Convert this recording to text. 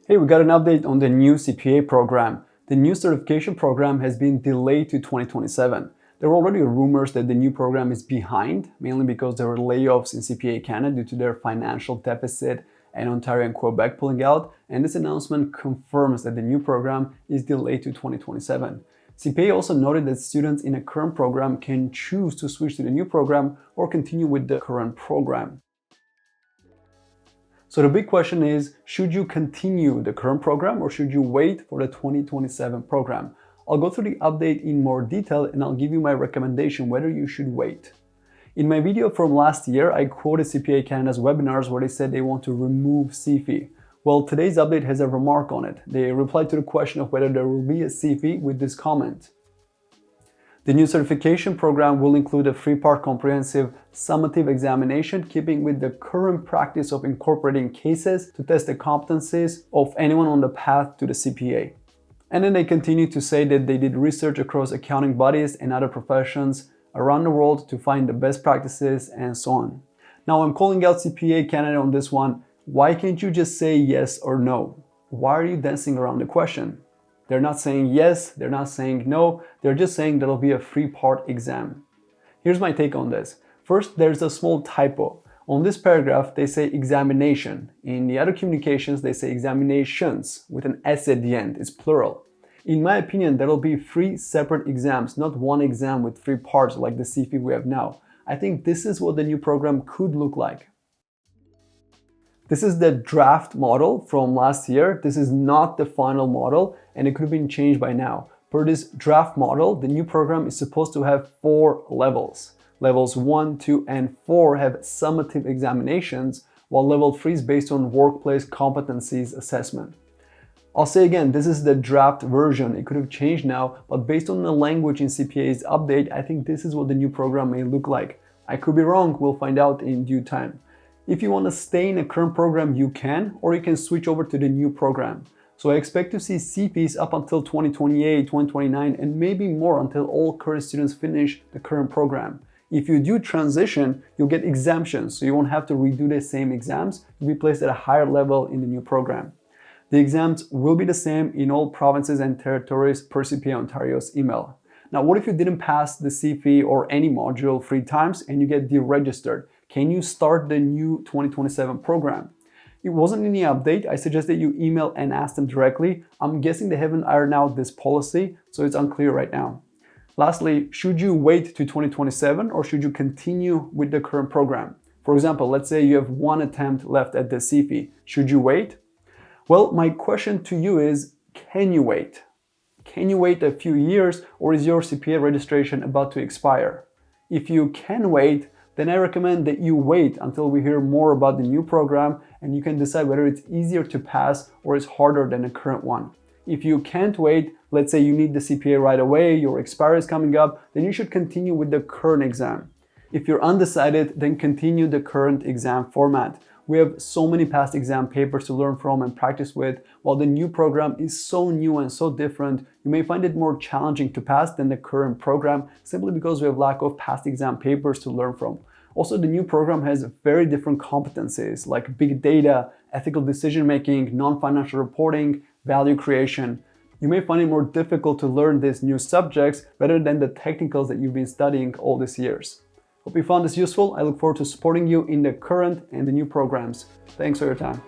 Hey, we got an update on the new CPA program. The new certification program has been delayed to 2027. There were already rumors that the new program is behind, mainly because there were layoffs in CPA Canada due to their financial deficit and Ontario and Quebec pulling out, and this announcement confirms that the new program is delayed to 2027. CPA also noted that students in a current program can choose to switch to the new program or continue with the current program. So the big question is, should you continue the current program or should you wait for the 2027 program? I'll go through the update in more detail and I'll give you my recommendation whether you should wait. In my video from last year, I quoted CPA Canada's webinars where they said they want to remove CFE. Well, today's update has a remark on it. They replied to the question of whether there will be a CFE with this comment. The new certification program will include a three-part comprehensive summative examination, keeping with the current practice of incorporating cases to test the competencies of anyone on the path to the CPA. And then they continue to say that they did research across accounting bodies and other professions around the world to find the best practices and so on. Now I'm calling out CPA Canada on this one. Why can't you just say yes or no? Why are you dancing around the question? They're not saying yes, they're not saying no, they're just saying there'll be a three-part exam. Here's my take on this. First, there's a small typo. On this paragraph, they say examination. In the other communications, they say examinations with an S at the end. It's plural. In my opinion, there'll be three separate exams, not one exam with three parts like the CFE we have now. I think this is what the new program could look like. This is the draft model from last year. This is not the final model and it could have been changed by now. Per this draft model, the new program is supposed to have 4 levels. Levels 1, 2, and 4 have summative examinations, while level 3 is based on workplace competencies assessment. I'll say again, this is the draft version. It could have changed now, but based on the language in CPA's update, I think this is what the new program may look like. I could be wrong, we'll find out in due time. If you want to stay in a current program, you can, or you can switch over to the new program. So I expect to see CFEs up until 2028, 2029, and maybe more until all current students finish the current program. If you do transition, you'll get exemptions, so you won't have to redo the same exams. You'll be placed at a higher level in the new program. The exams will be the same in all provinces and territories per CPA Ontario's email. Now, what if you didn't pass the CFE or any module 3 times and you get deregistered? Can you start the new 2027 program? It wasn't in the update. I suggest that you email and ask them directly. I'm guessing they haven't ironed out this policy, so it's unclear right now. Lastly, should you wait to 2027 or should you continue with the current program? For example, let's say you have 1 attempt left at the CFE. Should you wait? Well, my question to you is, can you wait? Can you wait a few years or is your CPA registration about to expire? If you can wait, then I recommend that you wait until we hear more about the new program and you can decide whether it's easier to pass or it's harder than the current one. If you can't wait, let's say you need the CPA right away, your expiry is coming up, then you should continue with the current exam. If you're undecided, then continue the current exam format. We have so many past exam papers to learn from and practice with. While the new program is so new and so different, you may find it more challenging to pass than the current program simply because we have lack of past exam papers to learn from. Also, the new program has very different competencies like big data, ethical decision-making, non-financial reporting, value creation. You may find it more difficult to learn these new subjects rather than the technicals that you've been studying all these years. Hope you found this useful. I look forward to supporting you in the current and the new programs. Thanks for your time.